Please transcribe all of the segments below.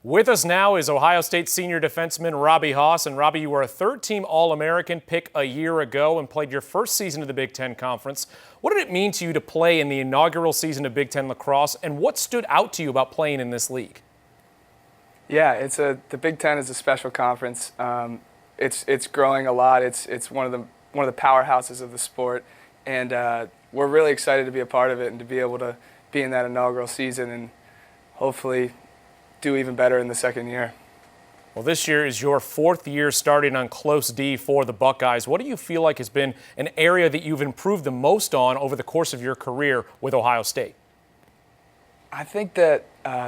With us now is Ohio State senior defenseman Robby Haus. And Robby, you were a third-team All-American pick a year ago and played your first season of the Big Ten Conference. What did it mean to you to play in the inaugural season of Big Ten lacrosse, and what stood out to you about playing in this league? Yeah, the Big Ten is a special conference. It's growing a lot. It's one of the powerhouses of the sport, and we're really excited to be a part of it and to be able to be in that inaugural season and hopefully do even better in the second year. Well, this year is your fourth year starting on close D for the Buckeyes. What do you feel like has been an area that you've improved the most on over the course of your career with Ohio State? I think that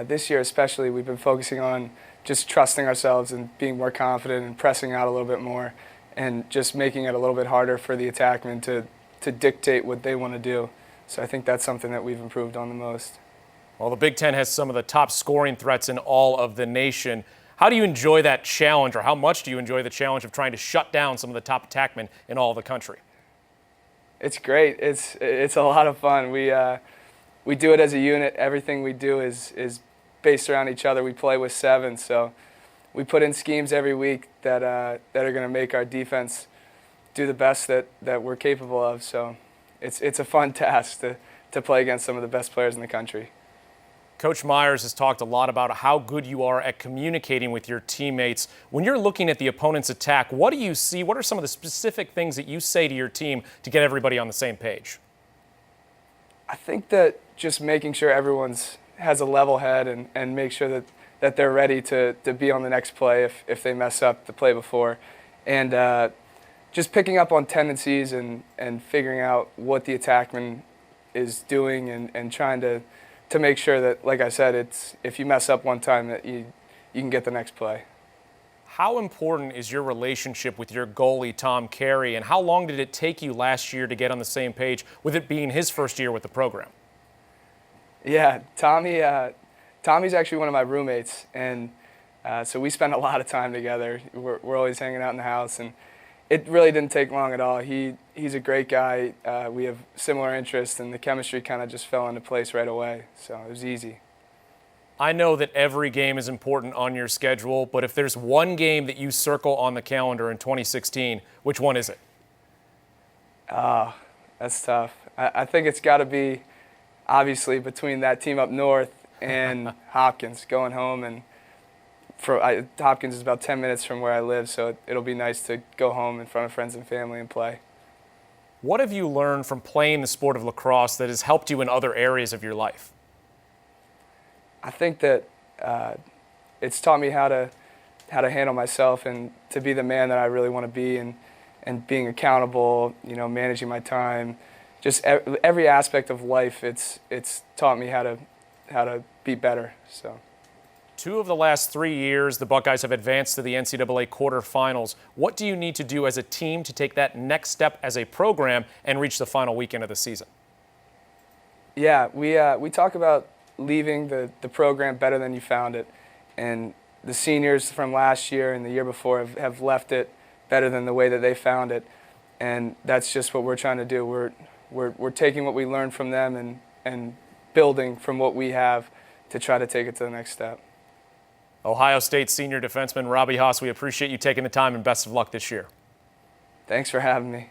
this year especially we've been focusing on just trusting ourselves and being more confident and pressing out a little bit more and just making it a little bit harder for the attackmen to dictate what they want to do. So I think that's something that we've improved on the most. Well, the Big Ten has some of the top scoring threats in all of the nation. How do you enjoy that challenge, or how much do you enjoy the challenge of trying to shut down some of the top attackmen in all of the country? It's great. It's a lot of fun. We do it as a unit. Everything we do is based around each other. We play with seven, so we put in schemes every week that are going to make our defense do the best that we're capable of. So it's a fun task to play against some of the best players in the country. Coach Myers has talked a lot about how good you are at communicating with your teammates. When you're looking at the opponent's attack, what do you see? What are some of the specific things that you say to your team to get everybody on the same page? I think that just making sure everyone's has a level head and make sure that they're ready to be on the next play if they mess up the play before. And just picking up on tendencies and figuring out what the attackman is doing and trying to make sure that, like I said, if you mess up one time that you can get the next play. How important is your relationship with your goalie, Tom Carey, and how long did it take you last year to get on the same page with it being his first year with the program? Yeah, Tommy's actually one of my roommates, and so we spend a lot of time together. We're always hanging out in the house, and it really didn't take long at all. He's a great guy. We have similar interests, and the chemistry kind of just fell into place right away, so it was easy. I know that every game is important on your schedule, but if there's one game that you circle on the calendar in 2016, which one is it? That's tough. I think it's got to be, obviously, between that team up north and Hopkins, going home. And Hopkins is about 10 minutes from where I live, so it'll be nice to go home in front of friends and family and play. What have you learned from playing the sport of lacrosse that has helped you in other areas of your life? I think that it's taught me how to handle myself and to be the man that I really want to be, and being accountable, managing my time. Just every aspect of life, it's taught me how to be better. So, 2 of the last 3 years, the Buckeyes have advanced to the NCAA quarterfinals. What do you need to do as a team to take that next step as a program and reach the final weekend of the season? Yeah, we talk about leaving the program better than you found it, and the seniors from last year and the year before have left it better than the way that they found it, and that's just what we're trying to do. We're taking what we learned from them and building from what we have to try to take it to the next step. Ohio State senior defenseman Robby Haus, we appreciate you taking the time, and best of luck this year. Thanks for having me.